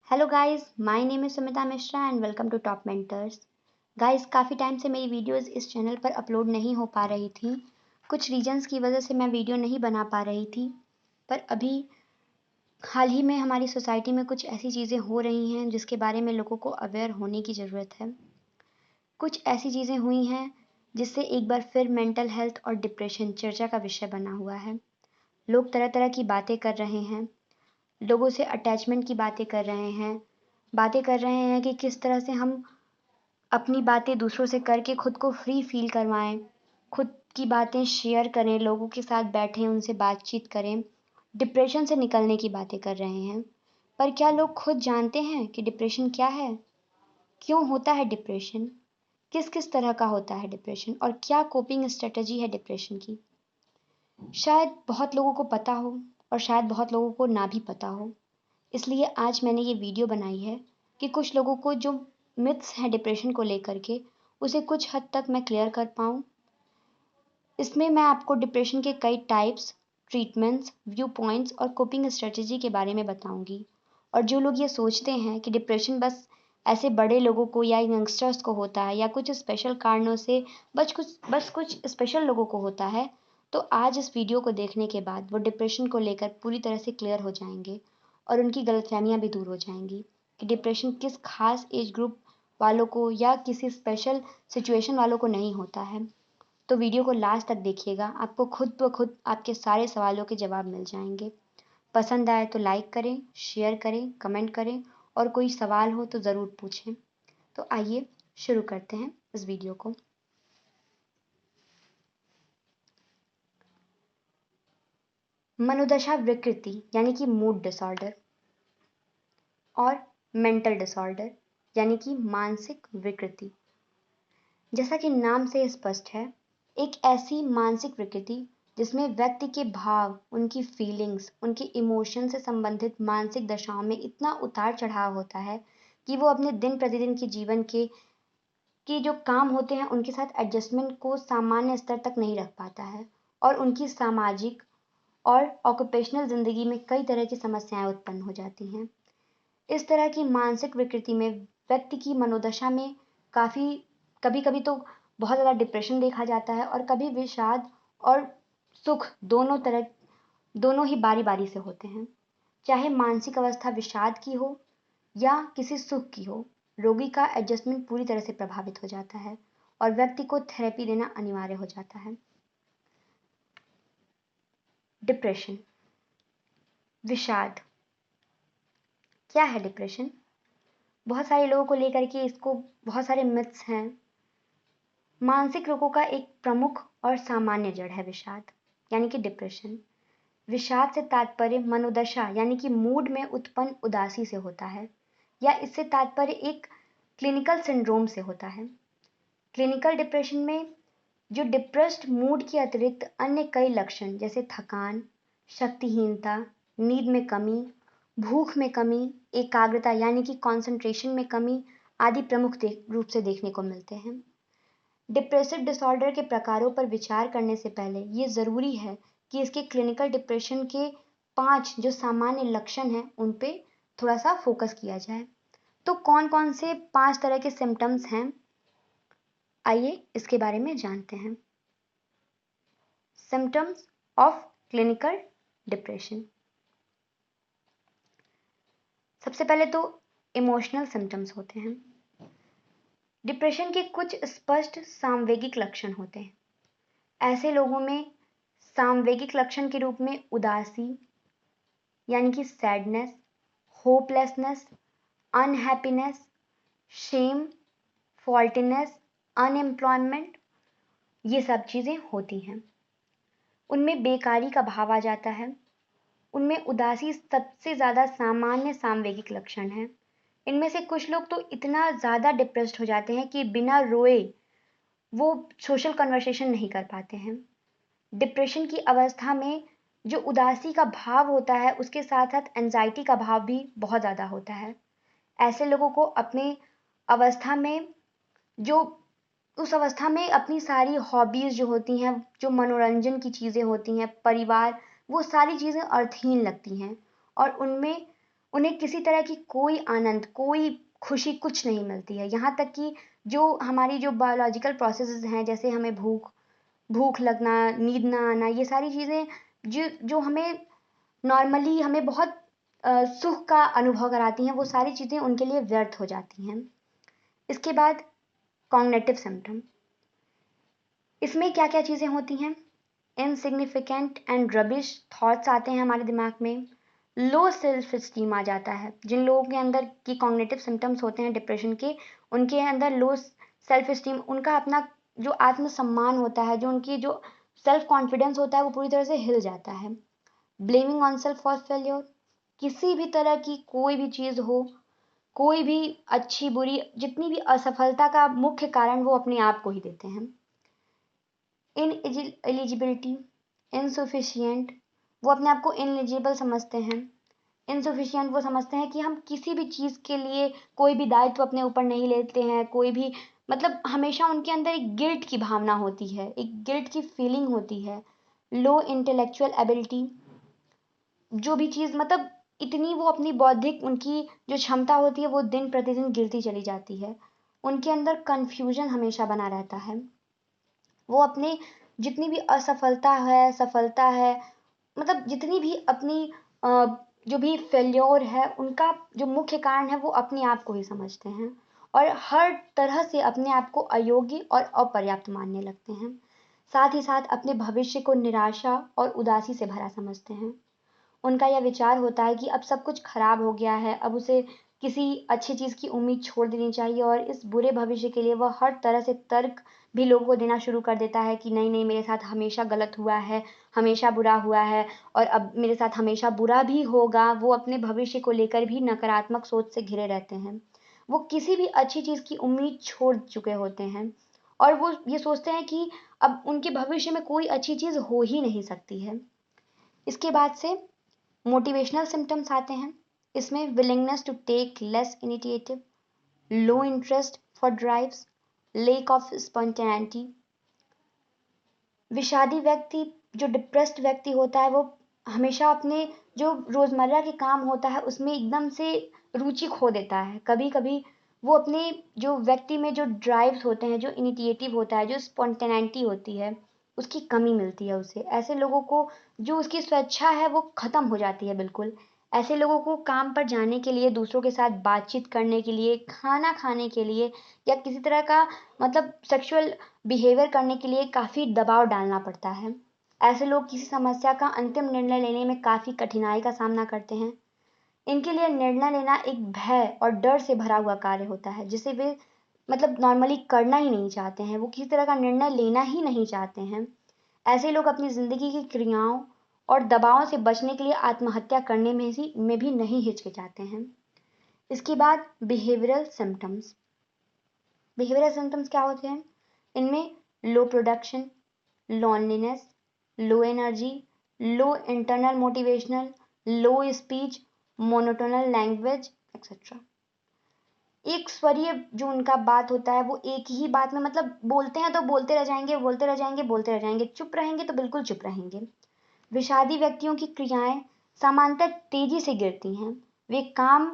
Hello guys, my name is Sumita Mishra and welcome to top mentors. Guys, काफ़ी time से मेरी videos इस channel पर अपलोड नहीं हो पा रही थी। कुछ रीजंस की वजह से मैं वीडियो नहीं बना पा रही थी। पर अभी हाल ही में हमारी सोसाइटी में कुछ ऐसी चीज़ें हो रही हैं जिसके बारे में लोगों को अवेयर होने की ज़रूरत है। कुछ ऐसी चीज़ें हुई हैं जिससे एक बार फिर मेंटल हेल्थ और डिप्रेशन चर्चा का विषय बना हुआ है। लोग तरह तरह की बातें कर रहे हैं, लोगों से अटैचमेंट की बातें कर रहे हैं कि किस तरह से हम अपनी बातें दूसरों से करके खुद को फ्री फील करवाएं, खुद की बातें शेयर करें, लोगों के साथ बैठें, उनसे बातचीत करें, डिप्रेशन से निकलने की बातें कर रहे हैं। पर क्या लोग खुद जानते हैं कि डिप्रेशन क्या है? क्यों होता है डिप्रेशन? किस किस तरह का होता है डिप्रेशन और क्या कोपिंग स्ट्रेटजी है डिप्रेशन की? शायद बहुत लोगों को पता हो और शायद बहुत लोगों को ना भी पता हो। इसलिए आज मैंने ये वीडियो बनाई है कि कुछ लोगों को जो मिथ्स हैं डिप्रेशन को लेकर के, उसे कुछ हद तक मैं क्लियर कर पाऊँ। इसमें मैं आपको डिप्रेशन के कई टाइप्स, ट्रीटमेंट्स, व्यू पॉइंट्स और कोपिंग स्ट्रेटजी के बारे में बताऊंगी। और जो लोग ये सोचते हैं कि डिप्रेशन बस ऐसे बड़े लोगों को या यंगस्टर्स को होता है या कुछ स्पेशल कारणों से बस कुछ स्पेशल लोगों को होता है, तो आज इस वीडियो को देखने के बाद वो डिप्रेशन को लेकर पूरी तरह से क्लियर हो जाएंगे और उनकी गलतफहमियां भी दूर हो जाएंगी कि डिप्रेशन किस खास एज ग्रुप वालों को या किसी स्पेशल सिचुएशन वालों को नहीं होता है। तो वीडियो को लास्ट तक देखिएगा, आपको खुद ब खुद आपके सारे सवालों के जवाब मिल जाएंगे। पसंद आए तो लाइक करें, शेयर करें, कमेंट करें और कोई सवाल हो तो ज़रूर पूछें। तो आइए शुरू करते हैं इस वीडियो को। मनोदशा विकृति यानी कि मूड डिसऑर्डर और मेंटल डिसऑर्डर यानी कि मानसिक विकृति। जैसा कि नाम से स्पष्ट है, एक ऐसी मानसिक विकृति जिसमें व्यक्ति के भाव, उनकी फीलिंग्स, उनके इमोशन से संबंधित मानसिक दशाओं में इतना उतार चढ़ाव होता है कि वो अपने दिन प्रतिदिन के जीवन के जो काम होते हैं उनके साथ एडजस्टमेंट को सामान्य स्तर तक नहीं रख पाता है और उनकी सामाजिक और ऑक्यूपेशनल जिंदगी में कई तरह की समस्याएं उत्पन्न हो जाती हैं। इस तरह की मानसिक विकृति में व्यक्ति की मनोदशा में काफ़ी कभी कभी तो बहुत ज़्यादा डिप्रेशन देखा जाता है और कभी विषाद और सुख दोनों ही बारी बारी से होते हैं। चाहे मानसिक अवस्था विषाद की हो या किसी सुख की हो, रोगी का एडजस्टमेंट पूरी तरह से प्रभावित हो जाता है और व्यक्ति को थेरेपी देना अनिवार्य हो जाता है। डिप्रेशन, विषाद। क्या है डिप्रेशन? बहुत सारे लोगों को लेकर के इसको बहुत सारे मिथ्स हैं। मानसिक रोगों का एक प्रमुख और सामान्य जड़ है विषाद यानी कि डिप्रेशन। विषाद से तात्पर्य मनोदशा यानी कि मूड में उत्पन्न उदासी से होता है या इससे तात्पर्य एक क्लिनिकल सिंड्रोम से होता है। क्लिनिकल डिप्रेशन में जो डिप्रेस्ड मूड के अतिरिक्त अन्य कई लक्षण जैसे थकान, शक्तिहीनता, नींद में कमी, भूख में कमी, एकाग्रता यानी कि कंसंट्रेशन में कमी आदि प्रमुख रूप से देखने को मिलते हैं। डिप्रेसिव डिसऑर्डर के प्रकारों पर विचार करने से पहले ये ज़रूरी है कि इसके क्लिनिकल डिप्रेशन के 5 जो सामान्य लक्षण हैं उन पे थोड़ा सा फोकस किया जाए। तो कौन कौन से 5 तरह के सिम्टम्स हैं, आइए इसके बारे में जानते हैं। Symptoms of clinical depression. सबसे पहले तो इमोशनल सिम्टम्स होते हैं। डिप्रेशन के कुछ स्पष्ट सामवेगिक लक्षण होते हैं। ऐसे लोगों में सामवेगिक लक्षण के रूप में उदासी यानी कि sadness, hopelessness, unhappiness, shame, faultiness, unemployment, ये सब चीज़ें होती हैं। उनमें बेकारी का भाव आ जाता है। उनमें उदासी सबसे ज़्यादा सामान्य सामवेगिक लक्षण है। इनमें से कुछ लोग तो इतना ज़्यादा डिप्रेस्ड हो जाते हैं कि बिना रोए वो सोशल कन्वर्सेशन नहीं कर पाते हैं। डिप्रेशन की अवस्था में जो उदासी का भाव होता है उसके साथ साथ एंजाइटी का भाव भी बहुत ज़्यादा होता है। ऐसे लोगों को अपने अवस्था में जो उस अवस्था में अपनी सारी हॉबीज़ जो होती हैं, जो मनोरंजन की चीज़ें होती हैं, परिवार, वो सारी चीज़ें अर्थहीन लगती हैं और उनमें उन्हें किसी तरह की कोई आनंद, कोई खुशी कुछ नहीं मिलती है। यहाँ तक कि जो हमारी जो बायोलॉजिकल प्रोसेसेस हैं, जैसे हमें भूख भूख लगना, नींद ना आना, ये सारी चीज़ें जो जो हमें नॉर्मली हमें बहुत सुख का अनुभव कराती हैं, वो सारी चीज़ें उनके लिए व्यर्थ हो जाती हैं। इसके बाद कॉग्निटिव सिम्पटम, इसमें क्या क्या चीज़ें होती हैं? इनसिग्निफिकेंट एंड रबिश थॉट्स आते हैं हमारे दिमाग में। लो सेल्फ स्टीम आ जाता है। जिन लोगों के अंदर की कॉग्निटिव सिम्टम्स होते हैं डिप्रेशन के, उनके अंदर लो सेल्फ स्टीम, उनका अपना जो आत्मसम्मान होता है, जो उनकी जो सेल्फ कॉन्फिडेंस होता है, वो पूरी तरह से हिल जाता है। Blaming on self for failure, किसी भी तरह की कोई भी चीज़ हो, कोई भी अच्छी बुरी जितनी भी असफलता का मुख्य कारण वो अपने आप को ही देते हैं। इन एलिजिबिलिटी, इनसफिशियंट, वो अपने आप को इनएलिजिबल समझते हैं। इनसफिशियंट वो समझते हैं कि हम किसी भी चीज़ के लिए कोई भी दायित्व अपने ऊपर नहीं लेते हैं, कोई भी मतलब हमेशा उनके अंदर एक गिल्ट की भावना होती है, एक गिल्ट की फीलिंग होती है। लो इंटेलेक्चुअल एबिलिटी, जो भी चीज़ मतलब इतनी वो अपनी बौद्धिक उनकी जो क्षमता होती है वो दिन प्रतिदिन गिरती चली जाती है। उनके अंदर कन्फ्यूजन हमेशा बना रहता है। वो अपने जितनी भी असफलता है, सफलता है, मतलब जितनी भी अपनी जो भी फेल्योर है, उनका जो मुख्य कारण है वो अपने आप को ही समझते हैं और हर तरह से अपने आप को अयोग्य और अपर्याप्त मानने लगते हैं। साथ ही साथ अपने भविष्य को निराशा और उदासी से भरा समझते हैं। उनका यह विचार होता है कि अब सब कुछ खराब हो गया है, अब उसे किसी अच्छी चीज़ की उम्मीद छोड़ देनी चाहिए और इस बुरे भविष्य के लिए वह हर तरह से तर्क भी लोगों को देना शुरू कर देता है कि नहीं नहीं, मेरे साथ हमेशा गलत हुआ है, हमेशा बुरा हुआ है और अब मेरे साथ हमेशा बुरा भी होगा। वो अपने भविष्य को लेकर भी नकारात्मक सोच से घिरे रहते हैं। वो किसी भी अच्छी चीज़ की उम्मीद छोड़ चुके होते हैं और वो ये सोचते हैं कि अब उनके भविष्य में कोई अच्छी चीज़ हो ही नहीं सकती है। इसके बाद से मोटिवेशनल सिम्टम्स आते हैं। इसमें willingness to take less initiative, low interest for drives, lack of spontaneity. विषादी व्यक्ति, जो डिप्रेस्ड व्यक्ति होता है, वो हमेशा अपने जो रोज़मर्रा के काम होता है उसमें एकदम से रुचि खो देता है। कभी कभी वो अपने जो व्यक्ति में जो ड्राइव्स होते हैं, जो इनिशिएटिव होता है, जो स्पॉन्टेनिटी होती है, उसकी कमी मिलती है उसे। ऐसे लोगों को जो उसकी स्वेच्छा है वो ख़त्म हो जाती है बिल्कुल। ऐसे लोगों को काम पर जाने के लिए, दूसरों के साथ बातचीत करने के लिए, खाना खाने के लिए या किसी तरह का मतलब सेक्सुअल बिहेवियर करने के लिए काफ़ी दबाव डालना पड़ता है। ऐसे लोग किसी समस्या का अंतिम निर्णय लेने में काफ़ी कठिनाई का सामना करते हैं। इनके लिए निर्णय लेना एक भय और डर से भरा हुआ कार्य होता है, जिसे वे मतलब नॉर्मली करना ही नहीं चाहते हैं। वो किसी तरह का निर्णय लेना ही नहीं चाहते हैं। ऐसे लोग अपनी ज़िंदगी की क्रियाओं और दबावों से बचने के लिए आत्महत्या करने में भी नहीं हिचकिचाते हैं। इसके बाद बिहेवियरल सिम्टम्स। बिहेवियरल सिम्टम्स क्या होते हैं? इनमें लो प्रोडक्शन, लोनलीनेस, लो एनर्जी, लो इंटरनल मोटिवेशनल, लो स्पीच, मोनोटोनल लैंग्वेज एक्सेट्रा। एक स्वरीय जो उनका बात होता है, वो एक ही बात में मतलब बोलते हैं तो बोलते रह जाएंगे, बोलते रह जाएंगे, बोलते रह जाएंगे, चुप रहेंगे तो बिल्कुल चुप रहेंगे। विषादी व्यक्तियों की क्रियाएं सामान्यतः तेजी से गिरती हैं। वे काम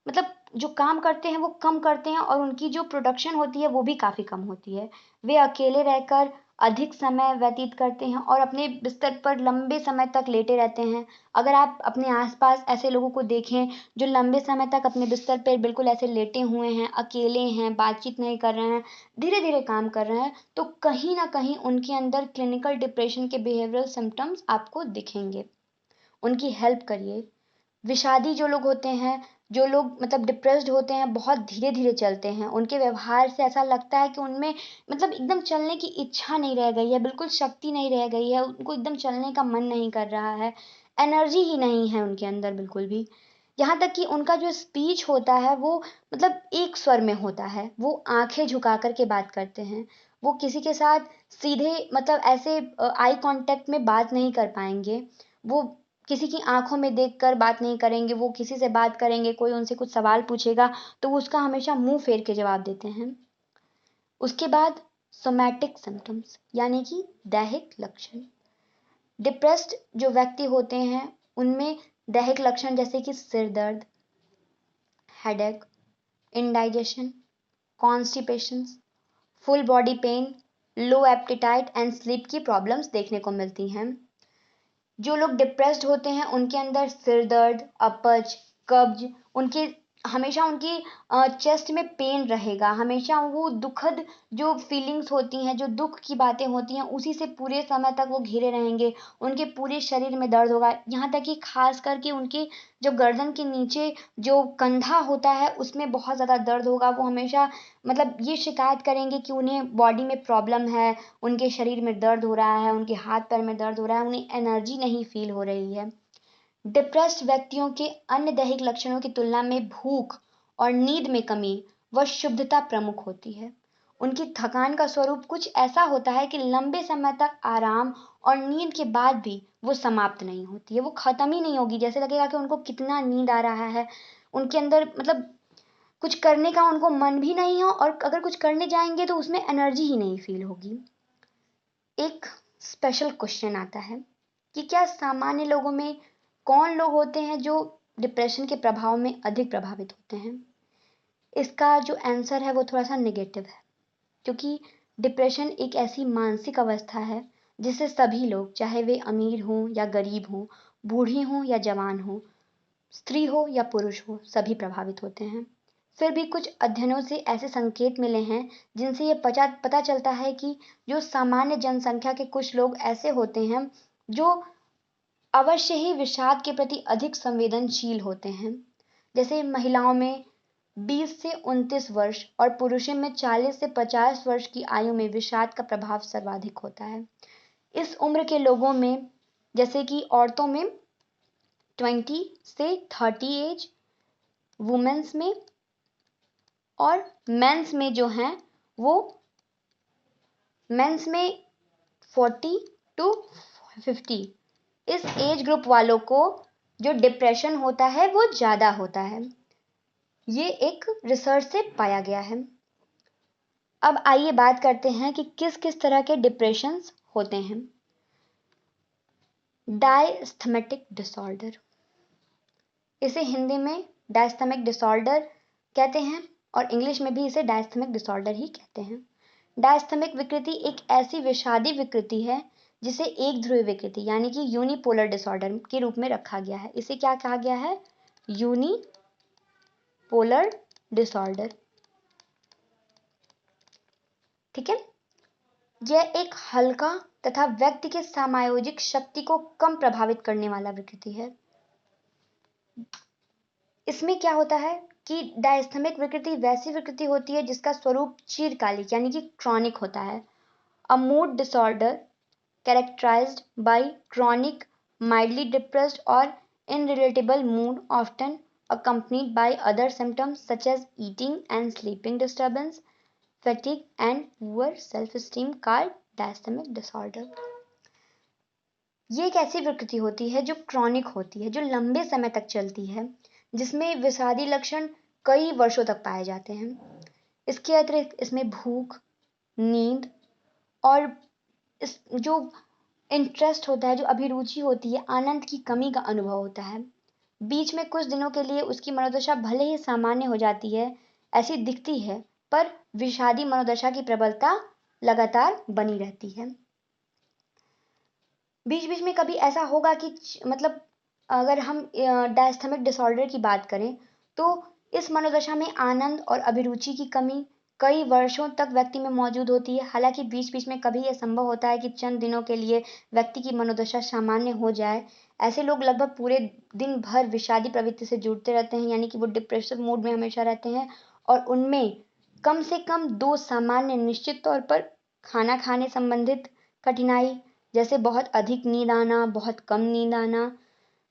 मतलब जो काम करते हैं वो कम करते हैं और उनकी जो प्रोडक्शन होती है वो भी काफ़ी कम होती है। वे अकेले रहकर अधिक समय व्यतीत करते हैं और अपने बिस्तर पर लंबे समय तक लेटे रहते हैं। अगर आप अपने आसपास ऐसे लोगों को देखें जो लंबे समय तक अपने बिस्तर पर बिल्कुल ऐसे लेटे हुए हैं, अकेले हैं, बातचीत नहीं कर रहे हैं, धीरे धीरे काम कर रहे हैं, तो कहीं ना कहीं उनके अंदर क्लिनिकल डिप्रेशन के बिहेवियरल सिम्टम्स आपको दिखेंगे। उनकी हेल्प करिए। विषादी जो लोग होते हैं, जो लोग मतलब डिप्रेस्ड होते हैं, बहुत धीरे धीरे चलते हैं। उनके व्यवहार से ऐसा लगता है कि उनमें मतलब एकदम चलने की इच्छा नहीं रह गई है, बिल्कुल शक्ति नहीं रह गई है, उनको एकदम चलने का मन नहीं कर रहा है, एनर्जी ही नहीं है उनके अंदर बिल्कुल भी। यहाँ तक कि उनका जो स्पीच होता है वो मतलब एक स्वर में होता है। वो आंखें झुका कर के बात करते हैं। वो किसी के साथ सीधे मतलब ऐसे आई कांटेक्ट में बात नहीं कर पाएंगे। वो किसी की आंखों में देखकर बात नहीं करेंगे। वो किसी से बात करेंगे, कोई उनसे कुछ सवाल पूछेगा तो वो उसका हमेशा मुंह फेर के जवाब देते हैं। उसके बाद सोमैटिक सिम्टम्स यानी कि दैहिक लक्षण। डिप्रेस्ड जो व्यक्ति होते हैं उनमें दैहिक लक्षण जैसे कि सिर दर्द, headache, indigestion, constipation, full body pain, low appetite and sleep की प्रॉब्लम्स देखने को मिलती हैं। जो लोग डिप्रेस्ड होते हैं उनके अंदर सिर दर्द, अपच, कब्ज, उनके हमेशा उनकी चेस्ट में पेन रहेगा, हमेशा वो दुखद जो फीलिंग्स होती हैं, जो दुख की बातें होती हैं, उसी से पूरे समय तक वो घिरे रहेंगे। उनके पूरे शरीर में दर्द होगा, यहाँ तक कि खास करके उनकी जो गर्दन के नीचे जो कंधा होता है उसमें बहुत ज़्यादा दर्द होगा। वो हमेशा मतलब ये शिकायत करेंगे कि उन्हें बॉडी में प्रॉब्लम है, उनके शरीर में दर्द हो रहा है, उनके हाथ पैर में दर्द हो रहा है, उन्हें एनर्जी नहीं फील हो रही है। डिप्रेस्ड व्यक्तियों के अन्य दैहिक लक्षणों की तुलना में भूख और नींद में कमी व शुद्धता प्रमुख होती है। उनकी थकान का स्वरूप कुछ ऐसा होता है कि लंबे समय तक आराम और नींद के बाद भी वो समाप्त नहीं होती है, वो खत्म ही नहीं होगी। जैसे लगेगा कि उनको कितना नींद आ रहा है, उनके अंदर मतलब कुछ करने का उनको मन भी नहीं हो, और अगर कुछ करने जाएंगे तो उसमें एनर्जी ही नहीं फील होगी। एक स्पेशल क्वेश्चन आता है कि क्या सामान्य लोगों में कौन लोग होते हैं जो डिप्रेशन के प्रभाव में अधिक प्रभावित होते हैं? इसका जो आंसर है वो थोड़ा सा नेगेटिव है, क्योंकि डिप्रेशन एक ऐसी मानसिक अवस्था है जिससे सभी लोग, चाहे वे अमीर हों या गरीब हों, बूढ़ी हों या जवान हों, स्त्री हो या पुरुष हो, सभी प्रभावित होते हैं। फिर भी कुछ अध्ययनों से ऐसे संकेत मिले हैं जिनसे ये पता चलता है कि जो सामान्य जनसंख्या के कुछ लोग ऐसे होते हैं जो अवश्य ही विषाद के प्रति अधिक संवेदनशील होते हैं। जैसे महिलाओं में 20 से 29 वर्ष और पुरुषों में 40 से 50 वर्ष की आयु में विषाद का प्रभाव सर्वाधिक होता है। इस उम्र के लोगों में, जैसे कि औरतों में 20 से 30 एज, वुमेन्स में, और मेंस में जो हैं वो मेंस में 40 टू 50, इस एज ग्रुप वालों को जो डिप्रेशन होता है वो ज़्यादा होता है। ये एक रिसर्च से पाया गया है। अब आइए बात करते हैं कि किस किस तरह के डिप्रेशंस होते हैं। डायस्थमेटिक डिसऑर्डर, इसे हिंदी में डायस्थमिक डिसऑर्डर कहते हैं और इंग्लिश में भी इसे डायस्थमिक डिसऑर्डर ही कहते हैं। डायस्थमिक विकृति एक ऐसी विषादी विकृति है जिसे एक ध्रुवीय विकृति यानी कि यूनिपोलर डिसऑर्डर के रूप में रखा गया है। इसे क्या कहा गया है? Unipolar disorder. ठीक है, यह एक हल्का तथा व्यक्ति के समायोजिक शक्ति को कम प्रभावित करने वाला विकृति है। इसमें क्या होता है कि डायस्थमिक विकृति वैसी विकृति होती है जिसका स्वरूप चिरकालिक यानी कि क्रॉनिक होता है। A mood disorder characterized by chronic, mildly depressed or irritable mood, often accompanied by other symptoms such as eating and sleeping disturbance, fatigue and poor self-esteem called dysthymic disorder। ये एक ऐसी प्रकृति होती है जो क्रॉनिक होती है, जो लंबे समय तक चलती है, जिसमें विषादी लक्षण कई वर्षों तक पाए जाते हैं। इसके अतिरिक्त इसमें भूख, नींद और इस जो इंटरेस्ट होता है, जो अभिरुचि होती है, आनंद की कमी का अनुभव होता है। बीच में कुछ दिनों के लिए उसकी मनोदशा भले ही सामान्य हो जाती है, ऐसी दिखती है, पर विषादी मनोदशा की प्रबलता लगातार बनी रहती है। बीच बीच में कभी ऐसा होगा कि मतलब अगर हम डायस्थमिक डिसऑर्डर की बात करें तो इस मनोदशा में आनंद और अभिरुचि की कमी कई वर्षों तक व्यक्ति में मौजूद होती है। हालांकि बीच बीच में कभी यह संभव होता है कि चंद दिनों के लिए व्यक्ति की मनोदशा सामान्य हो जाए। ऐसे लोग लगभग पूरे दिन भर विषादी प्रवृत्ति से जुड़ते रहते हैं, यानी कि वो डिप्रेसिव मूड में हमेशा रहते हैं, और उनमें कम से कम 2 सामान्य निश्चित तौर पर खाना खाने संबंधित कठिनाई, जैसे बहुत अधिक नींद आना, बहुत कम नींद आना,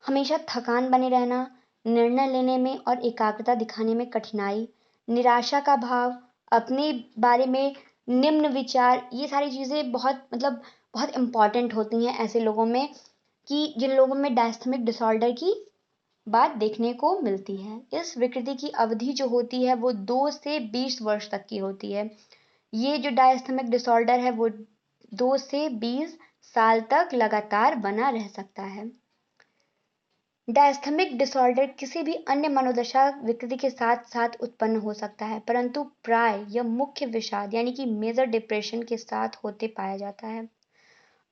हमेशा थकान बने रहना, निर्णय लेने में और एकाग्रता दिखाने में कठिनाई, निराशा का भाव, अपने बारे में निम्न विचार, ये सारी चीज़ें बहुत इम्पॉर्टेंट होती हैं ऐसे लोगों में, कि जिन लोगों में डायस्थमिक डिसऑर्डर की बात देखने को मिलती है। इस विकृति की अवधि जो होती है वो 2 से 20 वर्ष तक की होती है। ये जो डायस्थमिक डिसऑर्डर है वो 2 से 20 साल तक लगातार बना रह सकता है। डायस्थमिक डिसऑर्डर किसी भी अन्य मनोदशा विकृति के साथ साथ उत्पन्न हो सकता है, परंतु प्राय यह मुख्य विषाद यानी कि मेजर डिप्रेशन के साथ होते पाया जाता है।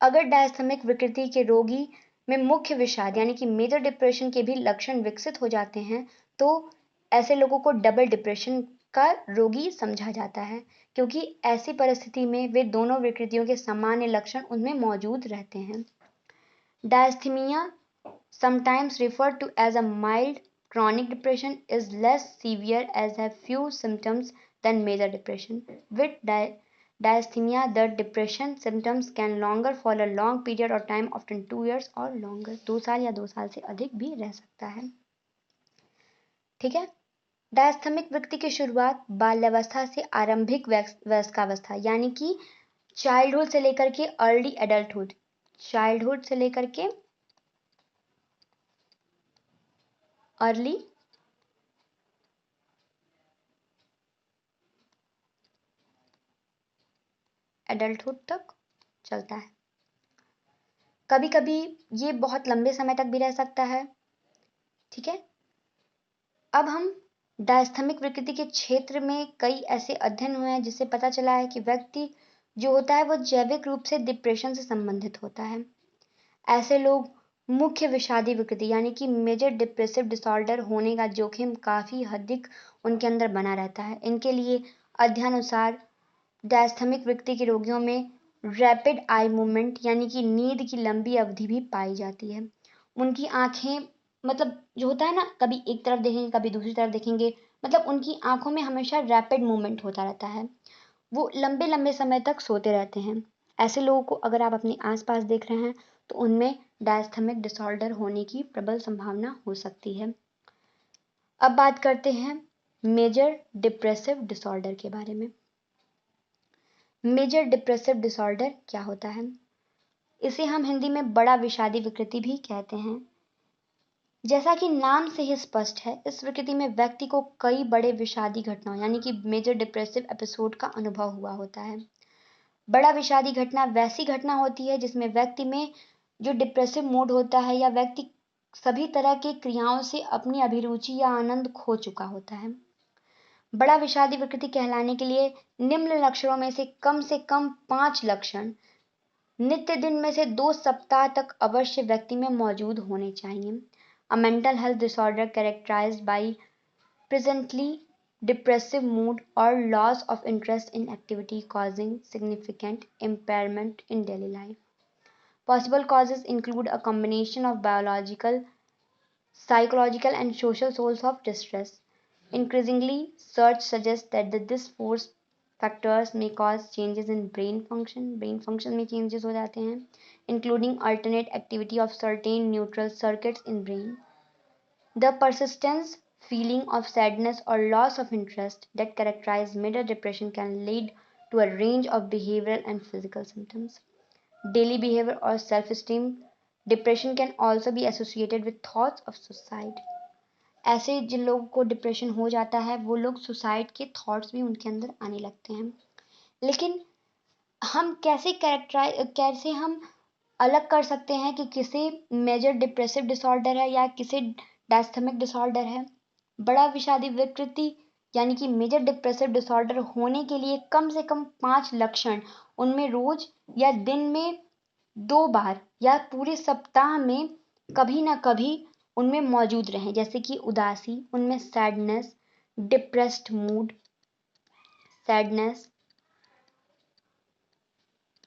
अगर डायस्थमिक विकृति के रोगी में मुख्य विषाद यानी कि मेजर डिप्रेशन के भी लक्षण विकसित हो जाते हैं, तो ऐसे लोगों को डबल डिप्रेशन का रोगी समझा जाता है, क्योंकि ऐसी परिस्थिति में वे दोनों विकृतियों के सामान्य लक्षण उनमें मौजूद रहते हैं। डायस्थीमिया, sometimes referred to as a mild chronic depression, is less severe as have few symptoms than major depression. With dysthymia, the depression symptoms can longer for a long period of time, often 2 years or longer. 2 साल या 2 साल से अधिक भी रह सकता है। ठीक है। डायस्थमिक विकृति की शुरुआत बाल्यावस्था से आरंभिक वयस्कावस्था यानी कि चाइल्डहुड से लेकर के अर्ली एडल्टहुड, चाइल्डहुड से लेकर के अर्ली एडल्टहुड तक चलता है। कभी कभी ये बहुत लंबे समय तक भी रह सकता है। ठीक है। अब हम डायस्थमिक विकृति के क्षेत्र में कई ऐसे अध्ययन हुए हैं जिससे पता चला है कि व्यक्ति जो होता है वो जैविक रूप से डिप्रेशन से संबंधित होता है। ऐसे लोग मुख्य विषादी विकृति यानी कि मेजर डिप्रेसिव डिसऑर्डर होने का जोखिम काफी अधिक उनके अंदर बना रहता है। इनके लिए अध्ययनुसार डायस्थमिक विकृति के रोगियों में रैपिड आई मूवमेंट यानी कि नींद की लंबी अवधि भी पाई जाती है। उनकी आंखें मतलब जो होता है ना, कभी एक तरफ देखेंगे कभी दूसरी तरफ देखेंगे, मतलब उनकी आंखों में हमेशा रैपिड मूवमेंट होता रहता है। वो लंबे लंबे समय तक सोते रहते हैं। ऐसे लोगों को अगर आप अपने आसपास देख रहे हैं तो उनमें डायस्थमिक डिसऑर्डर होने की प्रबल संभावना हो सकती है। अब बात करते हैं मेजर डिप्रेसिव डिसऑर्डर के बारे में। मेजर डिप्रेसिव डिसऑर्डर क्या होता है? इसे हम हिंदी में बड़ा विषादी विकृति भी कहते हैं। जैसा कि नाम से ही स्पष्ट है, इस विकृति में व्यक्ति को कई बड़े विषादी घटनाओं यानी कि मेजर डिप्रेसिव एपिसोड का अनुभव हुआ होता है। बड़ा विषादी घटना वैसी घटना होती है जिसमें व्यक्ति में जो डिप्रेसिव मूड होता है या व्यक्ति सभी तरह की क्रियाओं से अपनी अभिरुचि या आनंद खो चुका होता है। बड़ा विषादी विकृति कहलाने के लिए निम्न लक्षणों में से कम 5 लक्षण नित्य दिन में से 2 सप्ताह तक अवश्य व्यक्ति में मौजूद होने चाहिए। A mental health disorder characterised by presently depressive mood or loss of interest in activity causing significant impairment in daily life. Possible causes include a combination of biological, psychological, and social sources of distress. Increasingly, research suggests that these 4 factors may cause changes in brain function. Brain function में changes हो जाते हैं, including alternate activity of certain neutral circuits in brain. The persistence feeling of sadness or loss of interest that characterize major depression can lead to a range of behavioral and physical symptoms. Daily behavior or self-esteem depression can also be associated with thoughts of suicide. ऐसे जिन लोगों को depression हो जाता है वो लोग suicide के thoughts भी उनके अंदर आने लगते हैं। लेकिन हम कैसे हम अलग कर सकते हैं कि किसे मेजर डिप्रेसिव डिसऑर्डर है या किसे डायस्थमिक डिसऑर्डर है? बड़ा विषादी विकृति यानी कि मेजर डिप्रेसिव डिसऑर्डर होने के लिए कम से कम 5 लक्षण उनमें रोज या दिन में 2 बार या पूरे सप्ताह में कभी ना कभी उनमें मौजूद रहें, जैसे कि उदासी, उनमें sadness, depressed mood, sadness,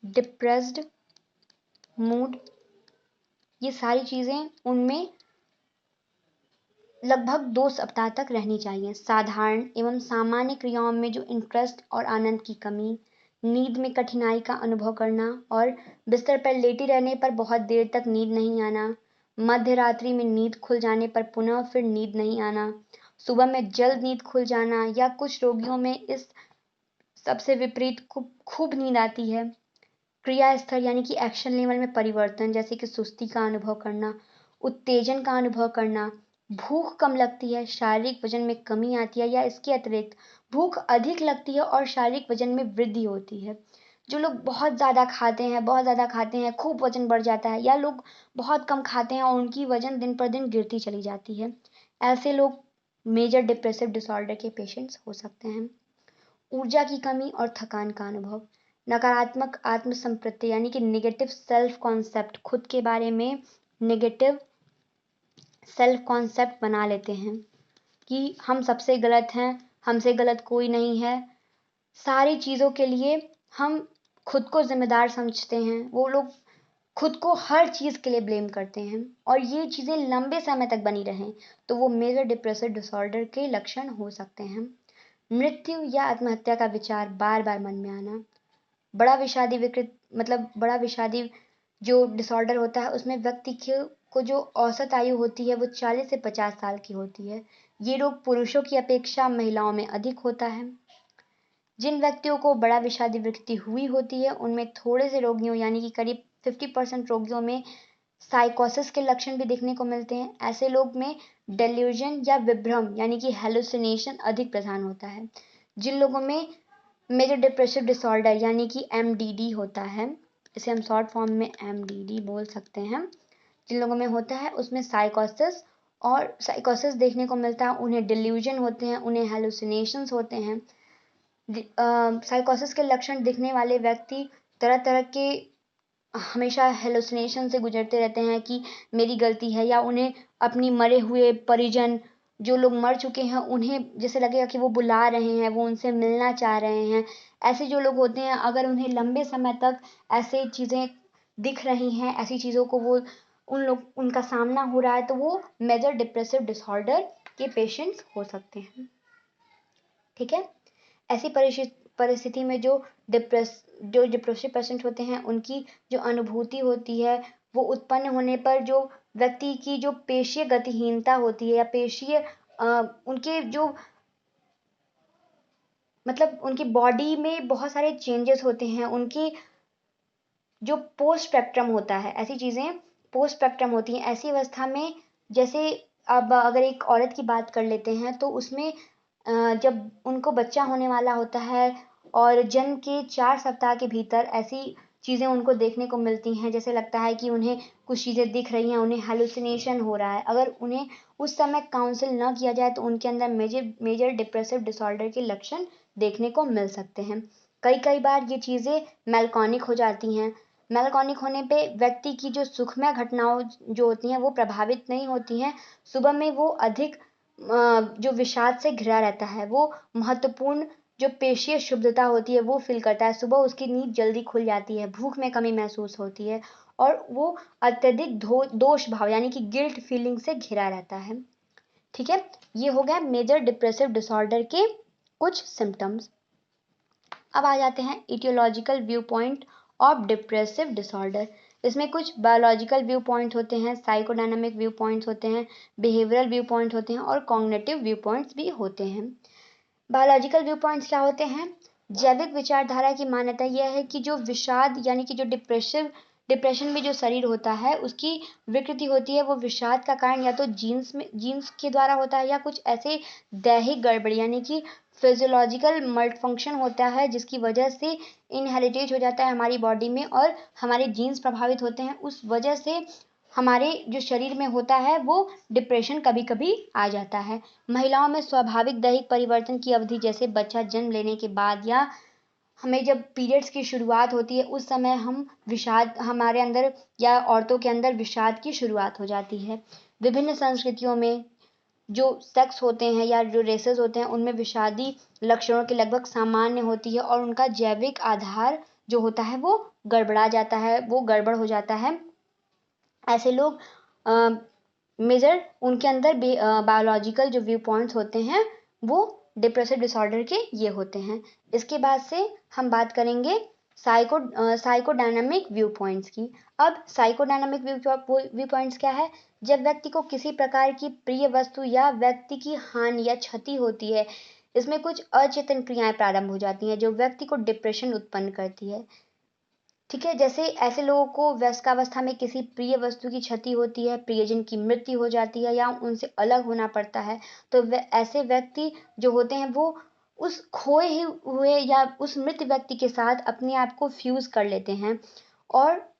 depressed mood, ये सारी चीजें उनमें लगभग 2 सप्ताह तक रहनी चाहिए। साधारण एवं सामान्य क्रियाओं में जो इंटरेस्ट और आनंद की कमी, नींद में कठिनाई का अनुभव करना और बिस्तर पर लेटी रहने पर बहुत देर तक नींद नहीं आना, मध्य रात्रि में नींद खुल जाने पर पुनः फिर नींद नहीं आना, सुबह में जल्द नींद खुल जाना या कुछ रोगियों में इस सबसे विपरीत खूब नींद आती है। क्रिया स्तर यानी कि एक्शन लेवल में परिवर्तन, जैसे कि सुस्ती का अनुभव करना, उत्तेजन का अनुभव करना, भूख कम लगती है, शारीरिक वजन में कमी आती है या इसके अतिरिक्त भूख अधिक लगती है और शारीरिक वजन में वृद्धि होती है। जो लोग बहुत ज़्यादा खाते हैं, खूब वजन बढ़ जाता है, या लोग बहुत कम खाते हैं और उनकी वजन दिन पर दिन गिरती चली जाती है, ऐसे लोग मेजर डिप्रेसिव डिसऑर्डर के पेशेंट्स हो सकते हैं। ऊर्जा की कमी और थकान का अनुभव, नकारात्मक आत्मसंप्रति यानी कि नेगेटिव सेल्फ कॉन्सेप्ट, खुद के बारे में नेगेटिव सेल्फ कॉन्सेप्ट बना लेते हैं कि हम सबसे गलत हैं, हमसे गलत कोई नहीं है, सारी चीज़ों के लिए हम खुद को जिम्मेदार समझते हैं। वो लोग खुद को हर चीज़ के लिए ब्लेम करते हैं और ये चीज़ें लंबे समय तक बनी रहें तो वो मेजर डिप्रेसिव डिसऑर्डर के लक्षण हो सकते हैं। मृत्यु या आत्महत्या का विचार बार बार मन में आना, बड़ा विषादी जो डिसऑर्डर होता है उसमें व्यक्ति को जो औसत आयु होती है वो 40 से 50 साल की होती है। ये रोग पुरुषों की अपेक्षा महिलाओं में अधिक होता है। जिन व्यक्तियों को बड़ा विषादी विकृति हुई होती है उनमें थोड़े से रोगियों यानी कि करीब 50% रोगियों में साइकोसिस के लक्षण भी देखने को मिलते हैं। ऐसे लोग में डेल्यूजन या विभ्रम यानी कि हेलुसिनेशन अधिक प्रधान होता है। जिन लोगों में मेजर डिप्रेसिव डिसऑर्डर यानी कि एमडीडी होता है, इसे हम शॉर्ट फॉर्म में एमडीडी बोल सकते हैं, जिन लोगों में होता है उसमें साइकोसिस देखने को मिलता है, उन्हें डिल्यूजन होते हैं, उन्हें हेलुसिनेशंस होते हैं। साइकोसिस के लक्षण दिखने वाले व्यक्ति तरह तरह के हमेशा हेलुसिनेशन से गुजरते रहते हैं कि मेरी गलती है, या उन्हें अपनी मरे हुए परिजन जो लोग मर चुके हैं उन्हें जैसे लगेगा कि वो बुला रहे हैं, वो उनसे मिलना चाह रहे हैं। ऐसे जो लोग होते हैं अगर उन्हें लंबे समय तक ऐसे चीज़ें दिख रही हैं, ऐसी चीज़ों को वो उनका सामना हो रहा है तो वो मेजर डिप्रेसिव डिसऑर्डर के पेशेंट्स हो सकते हैं। ठीक है, ऐसी परिस्थिति में जो डिप्रेसिव पेशेंट होते हैं उनकी जो अनुभूति होती है वो उत्पन्न होने पर जो व्यक्ति की जो पेशीय गतिहीनता होती है या पेशीय उनके जो उनकी बॉडी में बहुत सारे चेंजेस होते हैं, उनकी जो पोस्ट स्पेक्ट्रम होता है, ऐसी चीज़ें पोस्ट स्पेक्ट्रम होती हैं। ऐसी अवस्था में जैसे अब अगर एक औरत की बात कर लेते हैं तो उसमें जब उनको बच्चा होने वाला होता है और जन्म के 4 सप्ताह के भीतर ऐसी चीज़ें उनको देखने को मिलती हैं, जैसे लगता है कि उन्हें कुछ चीज़ें दिख रही हैं, उन्हें हेलुसिनेशन हो रहा है। अगर उन्हें उस समय काउंसिल न किया जाए तो उनके अंदर मेजर डिप्रेसिव डिसऑर्डर के लक्षण देखने को मिल सकते हैं। कई बार ये चीज़ें मेलकॉनिक हो जाती हैं। मेलकॉनिक होने पे व्यक्ति की जो सुखमय घटनाओं जो होती हैं वो प्रभावित नहीं होती हैं। सुबह में वो अधिक जो विषाद से घिरा रहता है, वो महत्वपूर्ण जो पेशीय शुद्धता होती है वो फील करता है। सुबह उसकी नींद जल्दी खुल जाती है, भूख में कमी महसूस होती है और वो अत्यधिक दोष भाव यानी कि गिल्ट फीलिंग से घिरा रहता है। ठीक है, ये हो गया मेजर डिप्रेसिव डिसऑर्डर के कुछ सिम्टम्स। अब आ जाते हैं aetiological view point of depressive disorder. इसमें कुछ बायोलॉजिकल व्यू पॉइंट होते हैं, साइकोडायनामिक व्यू पॉइंट्स होते हैं, बिहेवियरल व्यू पॉइंट होते हैं और कॉग्निटिव व्यू पॉइंट्स भी होते हैं। बायोलॉजिकल व्यू पॉइंट्स क्या होते हैं? जैविक विचारधारा की मान्यता यह है कि जो विषाद यानी कि जो डिप्रेशन में जो शरीर होता है उसकी विकृति होती है, वो विषाद का कारण या तो जीन्स के द्वारा होता है या कुछ ऐसे दैहिक गड़बड़ी यानी कि फिजियोलॉजिकल मल्टीफंक्शन होता है जिसकी वजह से इनहेरिटेज हो जाता है हमारी बॉडी में और हमारे जीन्स प्रभावित होते हैं। उस वजह से हमारे जो शरीर में होता है वो डिप्रेशन कभी कभी आ जाता है। महिलाओं में स्वाभाविक दैहिक परिवर्तन की अवधि जैसे बच्चा जन्म लेने के बाद या हमें जब पीरियड्स की शुरुआत होती है उस समय हम विषाद हमारे अंदर या औरतों के अंदर विषाद की शुरुआत हो जाती है। विभिन्न संस्कृतियों में जो सेक्स होते हैं या जो रेसेस होते हैं उनमें विषादी लक्षणों के लगभग सामान्य होती है और उनका जैविक आधार जो होता है वो गड़बड़ा जाता है, वो गड़बड़ हो जाता है। ऐसे लोग मेजर उनके अंदर बायोलॉजिकल जो व्यू पॉइंट्स होते हैं वो डिप्रेसिव डिसऑर्डर के ये होते हैं। इसके बाद से हम बात करेंगे साइकोडायनामिक व्यू पॉइंट्स की। अब साइकोडायनामिक व्यू पॉइंट्स क्या है? जब व्यक्ति को किसी प्रकार की प्रिय वस्तु या व्यक्ति की हानि या क्षति होती है, इसमें कुछ अचेतन क्रियाएं प्रारंभ हो जाती हैं जो व्यक्ति को डिप्रेशन उत्पन्न करती है। ठीक है, जैसे ऐसे लोगों को वयस्कावस्था में किसी प्रिय वस्तु की क्षति होती है, प्रियजन की मृत्यु हो जाती है या उनसे अलग होना पड़ता है, तो ऐसे व्यक्ति जो होते हैं वो उस खोए हुए या उस मृत व्यक्ति के साथ अपने आप को फ्यूज कर लेते हैं और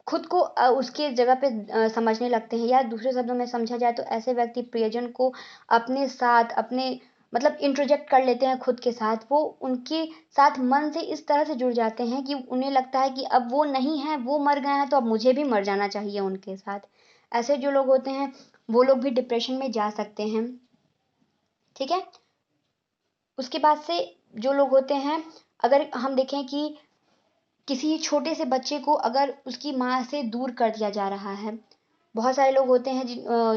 खुद को उसके जगह पे समझने लगते हैं, या दूसरे शब्दों में समझा जाए तो ऐसे व्यक्ति प्रियजन को अपने साथ अपने मतलब इंट्रोजेक्ट कर लेते हैं खुद के साथ। वो उनके साथ मन से इस तरह से जुड़ जाते हैं कि उन्हें लगता है कि अब वो नहीं है, वो मर गए हैं तो अब मुझे भी मर जाना चाहिए उनके साथ। ऐसे जो लोग होते हैं वो लोग भी डिप्रेशन में जा सकते हैं। ठीक है। उसके बाद से जो लोग होते हैं, अगर हम देखें कि किसी छोटे से बच्चे को अगर उसकी माँ से दूर कर दिया जा रहा है, बहुत सारे लोग होते हैं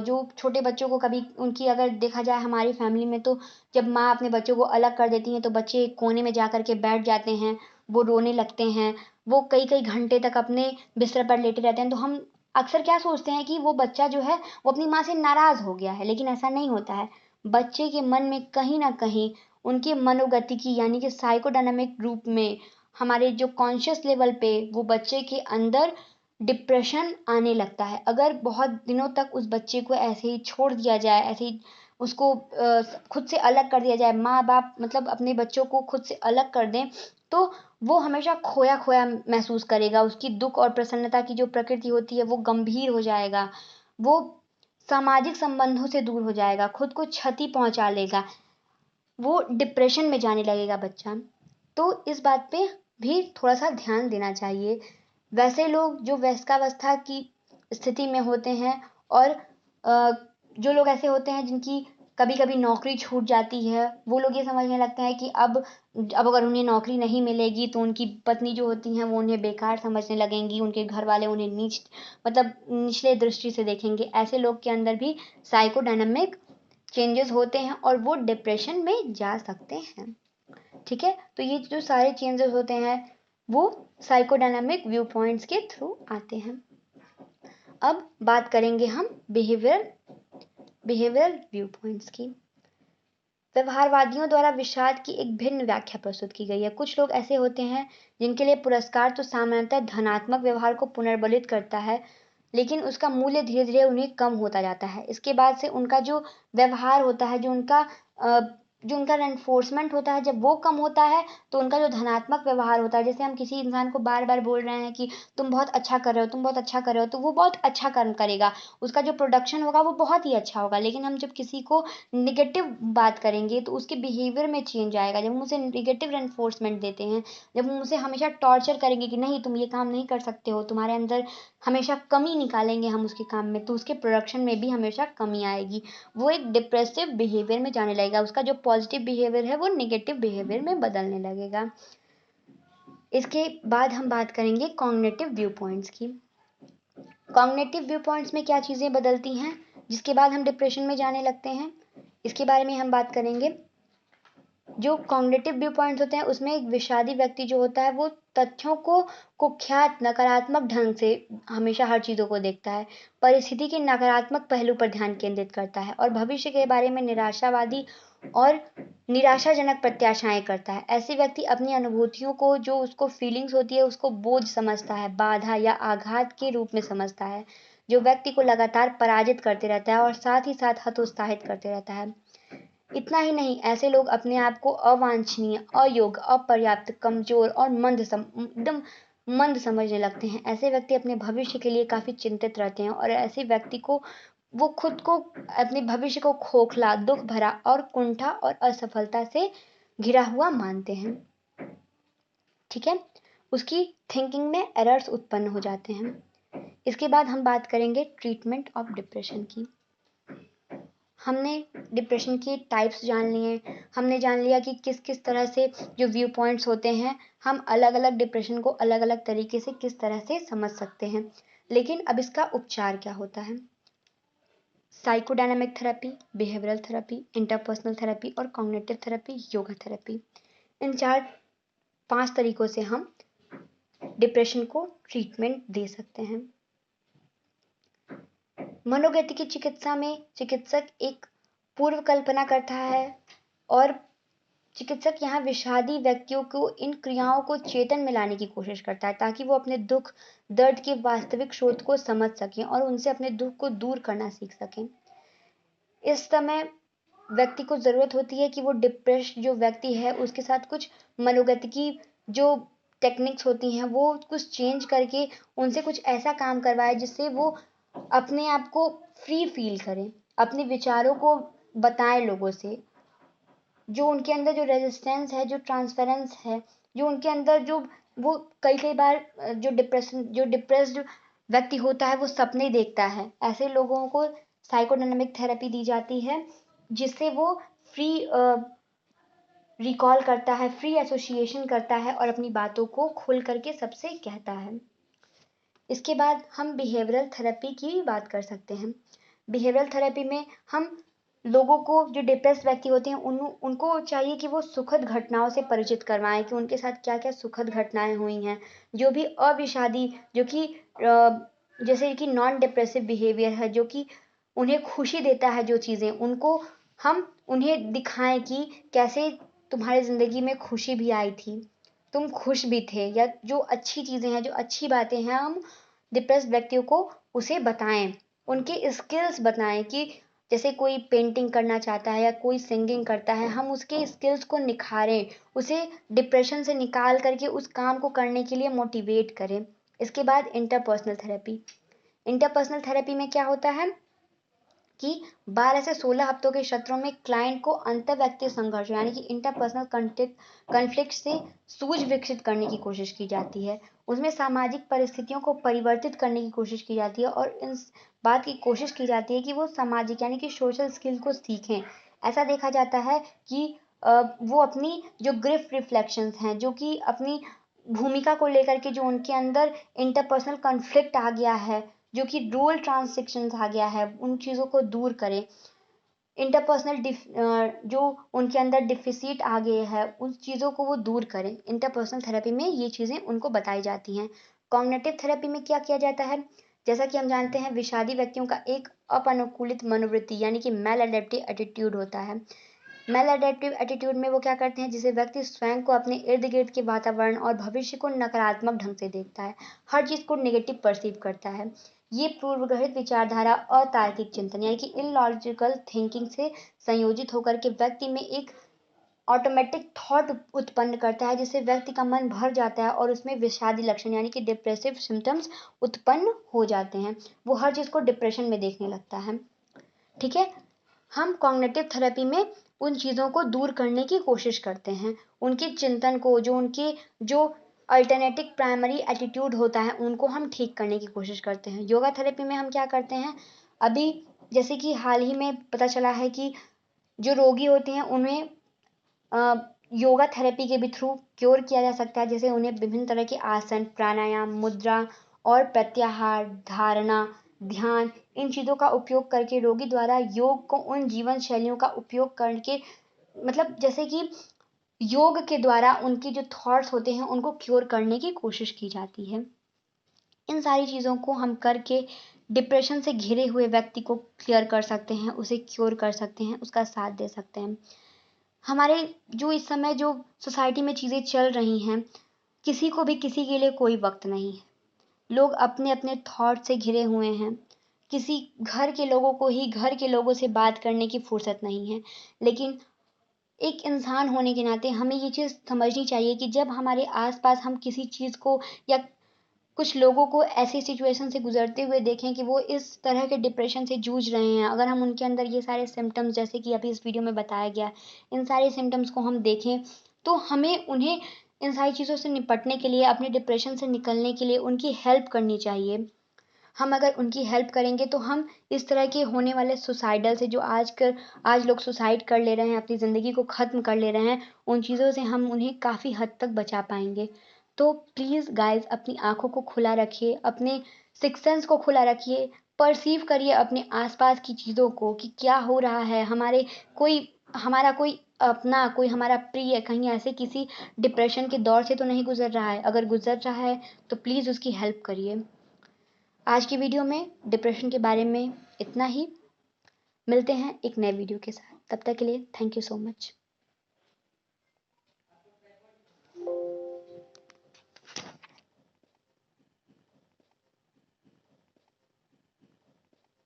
जो छोटे बच्चों को कभी उनकी अगर देखा जाए हमारी फैमिली में, तो जब माँ अपने बच्चों को अलग कर देती हैं तो बच्चे एक कोने में जा कर के बैठ जाते हैं, वो रोने लगते हैं, वो कई कई घंटे तक अपने बिस्तर पर लेटे रहते हैं। तो हम अक्सर क्या सोचते हैं कि वो बच्चा जो है वो अपनी माँ से नाराज हो गया है, लेकिन ऐसा नहीं होता है। बच्चे के मन में कहीं ना कहीं उनके मनोगतिकी यानी कि साइकोडायनामिक रूप में हमारे जो कॉन्शियस लेवल पे वो बच्चे के अंदर डिप्रेशन आने लगता है। अगर बहुत दिनों तक उस बच्चे को ऐसे ही छोड़ दिया जाए, ऐसे ही उसको खुद से अलग कर दिया जाए, माँ बाप मतलब अपने बच्चों को खुद से अलग कर दें, तो वो हमेशा खोया खोया महसूस करेगा। उसकी दुख और प्रसन्नता की जो प्रकृति होती है वो गंभीर हो जाएगा, वो सामाजिक संबंधों से दूर हो जाएगा, खुद को क्षति पहुंचा लेगा, वो डिप्रेशन में जाने लगेगा बच्चा। तो इस बात पे भी थोड़ा सा ध्यान देना चाहिए। वैसे लोग जो वयस्कावस्था की स्थिति में होते हैं और जो लोग ऐसे होते हैं जिनकी कभी कभी नौकरी छूट जाती है, वो लोग ये समझने लगते हैं कि अब अगर उन्हें नौकरी नहीं मिलेगी तो उनकी पत्नी जो होती हैं वो उन्हें बेकार समझने लगेंगी, उनके घर वाले उन्हें नीच मतलब निचले दृष्टि से देखेंगे। ऐसे लोग के अंदर भी साइकोडायनामिक चेंजेस होते हैं और वो डिप्रेशन में जा सकते हैं। ठीक है। तो ये जो सारे चेंजेस होते हैं वो साइकोडायनामिक व्यू पॉइंट्स के थ्रू आते हैं। अब बात करेंगे हम बिहेवियरल व्यू पॉइंट्स की। व्यवहारवादियों द्वारा विषाद की एक भिन्न व्याख्या प्रस्तुत की गई है। कुछ लोग ऐसे होते हैं जिनके लिए पुरस्कार तो सामान्यतः धनात्मक व्यवहार को पुनर्बलित करता है, लेकिन उसका मूल्य धीरे धीरे उन्हें कम होता जाता है। इसके बाद से उनका जो व्यवहार होता है, जो उनका रेनफोर्समेंट होता है, जब वो कम होता है तो उनका जो धनात्मक व्यवहार होता है, जैसे हम किसी इंसान को बार बार बोल रहे हैं कि तुम बहुत अच्छा कर रहे हो, तुम बहुत अच्छा कर रहे हो, तो वो बहुत अच्छा कर्म करेगा, उसका जो प्रोडक्शन होगा वो बहुत ही अच्छा होगा। लेकिन हम जब किसी को निगेटिव बात करेंगे तो उसके बिहेवियर में चेंज आएगा। जब हम उसे निगेटिव रेनफोर्समेंट देते हैं, जब हम उसे हमेशा टॉर्चर करेंगे कि नहीं तुम ये काम नहीं कर सकते हो, तुम्हारे अंदर हमेशा कमी निकालेंगे हम उसके काम में, तो उसके प्रोडक्शन में भी हमेशा कमी आएगी। वो एक डिप्रेसिव बिहेवियर में जाने लगेगा, उसका जो पॉजिटिव बिहेवियर है वो निगेटिव बिहेवियर में बदलने लगेगा। इसके बाद हम बात करेंगे कॉग्निटिव व्यू पॉइंट्स की। कॉग्निटिव व्यू पॉइंट्स में क्या चीज़ें बदलती हैं जिसके बाद हम डिप्रेशन में जाने लगते हैं, इसके बारे में हम बात करेंगे। जो कॉग्निटिव व्यू पॉइंट्स होते हैं उसमें एक विषादी व्यक्ति जो होता है वो तथ्यों को कुख्यात नकारात्मक ढंग से हमेशा हर चीज़ों को देखता है, परिस्थिति के नकारात्मक पहलू पर ध्यान केंद्रित करता है और भविष्य के बारे में निराशावादी और निराशाजनक प्रत्याशाएं करता है। ऐसे व्यक्ति अपनी अनुभूतियों को, जो उसको फीलिंग्स होती है, उसको बोझ समझता है, बाधा या आघात के रूप में समझता है, जो व्यक्ति को लगातार पराजित करते रहता है और साथ ही साथ हतोत्साहित करते रहता है। इतना ही नहीं, ऐसे लोग अपने आप को अवांछनीय, अयोग्य, अपर्याप्त, कमजोर और एकदम मंद समझने लगते हैं। ऐसे व्यक्ति अपने भविष्य के लिए काफी चिंतित रहते हैं और ऐसे व्यक्ति को वो खुद को अपने भविष्य को खोखला, दुख भरा और कुंठा और असफलता से घिरा हुआ मानते हैं। ठीक है। उसकी थिंकिंग में एरर्स उत्पन्न हो जाते हैं। इसके बाद हम बात करेंगे ट्रीटमेंट ऑफ डिप्रेशन की। हमने डिप्रेशन के टाइप्स जान लिए, हमने जान लिया कि किस किस तरह से जो व्यू पॉइंट्स होते हैं, हम अलग अलग डिप्रेशन को अलग अलग तरीके से किस तरह से समझ सकते हैं। लेकिन अब इसका उपचार क्या होता है। Psychodynamic therapy, behavioural therapy, interpersonal therapy और कॉग्निटिव थेरेपी, योगा थेरेपी, इन 4-5 तरीकों से हम डिप्रेशन को ट्रीटमेंट दे सकते हैं। मनोगतिकी चिकित्सा में चिकित्सक एक पूर्व कल्पना करता है और चिकित्सक यहाँ विषादी व्यक्तियों को इन क्रियाओं को चेतन में लाने की कोशिश करता है ताकि वो अपने दुख दर्द के वास्तविक स्रोत को समझ सकें और उनसे अपने दुख को दूर करना सीख सकें। इस समय व्यक्ति को ज़रूरत होती है कि वो डिप्रेस्ड जो व्यक्ति है उसके साथ कुछ मनोगतिकी जो टेक्निक्स होती हैं वो कुछ चेंज करके उनसे कुछ ऐसा काम करवाए जिससे वो अपने आप को फ्री फील करें, अपने विचारों को बताएं लोगों से, जो उनके अंदर जो रेजिस्टेंस है, जो ट्रांसफरेंस है, जो उनके अंदर जो वो कई बार जो डिप्रेस्ड व्यक्ति होता है वो सपने देखता है, ऐसे लोगों को साइकोडायनामिक थेरेपी दी जाती है जिससे वो फ्री रिकॉल करता है, फ्री एसोसिएशन करता है और अपनी बातों को खुल करके सबसे कहता है। इसके बाद हम बिहेवियरल थेरेपी की बात कर सकते हैं। बिहेवियरल थेरेपी में हम लोगों को, जो डिप्रेस्ड व्यक्ति होते हैं, उनको चाहिए कि वो सुखद घटनाओं से परिचित करवाएं कि उनके साथ क्या क्या सुखद घटनाएं हुई हैं, जो भी अविषादी, जो कि जैसे कि नॉन डिप्रेसिव बिहेवियर है, जो कि उन्हें खुशी देता है, जो चीज़ें उनको हम उन्हें दिखाएं कि कैसे तुम्हारी ज़िंदगी में खुशी भी आई थी, तुम खुश भी थे, या जो अच्छी चीज़ें हैं, जो अच्छी बातें हैं, हम डिप्रेस्ड व्यक्तियों को उसे बताएं, उनके स्किल्स बताएं कि जैसे कोई पेंटिंग करना चाहता है या कोई सिंगिंग करता है, हम उसके स्किल्स को निखारें, उसे डिप्रेशन से निकाल करके उस काम को करने के लिए मोटिवेट करें। इसके बाद इंटरपर्सनल थेरेपी। इंटरपर्सनल थेरेपी में क्या होता है कि 12 से 16 हफ्तों के सत्रों में क्लाइंट को अंतर्व्यक्तिगत संघर्ष यानी कि इंटरपर्सनल कॉन्फ्लिक्ट से सूझ विकसित करने की कोशिश की जाती है। उसमें सामाजिक परिस्थितियों को परिवर्तित करने की कोशिश की जाती है और इन बात की कोशिश की जाती है कि वो सामाजिक यानी कि सोशल स्किल को सीखें। ऐसा देखा जाता है कि वो अपनी जो ग्रिफ रिफ्लेक्शंस हैं, जो कि अपनी भूमिका को लेकर के जो उनके अंदर इंटरपर्सनल कॉन्फ्लिक्ट आ गया है, जो कि रोल ट्रांसैक्शंस आ गया है, उन चीज़ों को दूर करें। इंटरपर्सनल जो उनके अंदर डिफिसिट आ गए हैं, उन चीज़ों को वो दूर करें। इंटरपर्सनल थेरेपी में ये चीज़ें उनको बताई जाती हैं। कॉग्निटिव थेरेपी में क्या किया जाता है, जैसा कि हम जानते हैं विषादी व्यक्तियों का एक अपनुकूलित मनोवृत्ति यानी कि मेल एडेप्टिव एटीट्यूड होता है। मेल एडेप्टिव एटीट्यूड में वो क्या करते हैं, जिसे व्यक्ति स्वयं को, अपने इर्द गिर्द के वातावरण और भविष्य को नकारात्मक ढंग से देखता है, हर चीज़ को नेगेटिव परसीव करता है। ये पूर्वग्रहित विचारधारा, अतार्किक चिंतन यानी कि इलॉजिकल थिंकिंग से संयोजित होकर के व्यक्ति में एक ऑटोमेटिक थॉट उत्पन्न करता है, जिससे व्यक्ति का मन भर जाता है और उसमें विषादी लक्षण यानी कि डिप्रेसिव सिम्टम्स उत्पन्न हो जाते हैं। वो हर चीज़ को डिप्रेशन में देखने लगता है। ठीक है, हम कॉग्निटिव थेरेपी में उन चीज़ों को दूर करने की कोशिश करते हैं, उनके चिंतन को, जो उनके जो अल्टरनेटिव प्राइमरी एटीट्यूड होता है, उनको हम ठीक करने की कोशिश करते हैं। योगा थेरेपी में हम क्या करते हैं, अभी जैसे कि हाल ही में पता चला है कि जो रोगी होते हैं उन्हें योगा थेरेपी के भी थ्रू क्योर किया जा सकता है। जैसे उन्हें विभिन्न तरह के आसन, प्राणायाम, मुद्रा और प्रत्याहार, धारणा, ध्यान, इन चीज़ों का उपयोग करके रोगी द्वारा योग को उन जीवन शैलियों का उपयोग करके, मतलब जैसे कि योग के द्वारा उनकी जो थॉट्स होते हैं उनको क्योर करने की कोशिश की जाती है। इन सारी चीज़ों को हम करके डिप्रेशन से घिरे हुए व्यक्ति को क्लियर कर सकते हैं, उसे क्योर कर सकते हैं, उसका साथ दे सकते हैं। हमारे जो इस समय जो सोसाइटी में चीज़ें चल रही हैं, किसी को भी किसी के लिए कोई वक्त नहीं है। लोग अपने अपने थॉट से घिरे हुए हैं, किसी घर के लोगों को ही घर के लोगों से बात करने की फुर्सत नहीं है। लेकिन एक इंसान होने के नाते हमें ये चीज़ समझनी चाहिए कि जब हमारे आसपास हम किसी चीज़ को या कुछ लोगों को ऐसी सिचुएशन से गुजरते हुए देखें कि वो इस तरह के डिप्रेशन से जूझ रहे हैं, अगर हम उनके अंदर ये सारे सिम्टम्स, जैसे कि अभी इस वीडियो में बताया गया, इन सारे सिम्टम्स को हम देखें, तो हमें उन्हें इन सारी चीज़ों से निपटने के लिए, अपने डिप्रेशन से निकलने के लिए उनकी हेल्प करनी चाहिए। हम अगर उनकी हेल्प करेंगे तो हम इस तरह के होने वाले सुसाइडल से, जो आज लोग सुसाइड कर ले रहे हैं, अपनी ज़िंदगी को ख़त्म कर ले रहे हैं, उन चीज़ों से हम उन्हें काफ़ी हद तक बचा पाएंगे। तो प्लीज़ गाइज, अपनी आँखों को खुला रखिए, अपने सिक्स सेंस को खुला रखिए, परसीव करिए अपने आसपास की चीज़ों को कि क्या हो रहा है, हमारा कोई अपना, कोई हमारा प्रिय कहीं ऐसे किसी डिप्रेशन के दौर से तो नहीं गुजर रहा है। अगर गुजर रहा है तो प्लीज़ उसकी हेल्प करिए। आज की वीडियो में डिप्रेशन के बारे में इतना ही। मिलते हैं एक नए वीडियो के साथ, तब तक के लिए थैंक यू सो मच।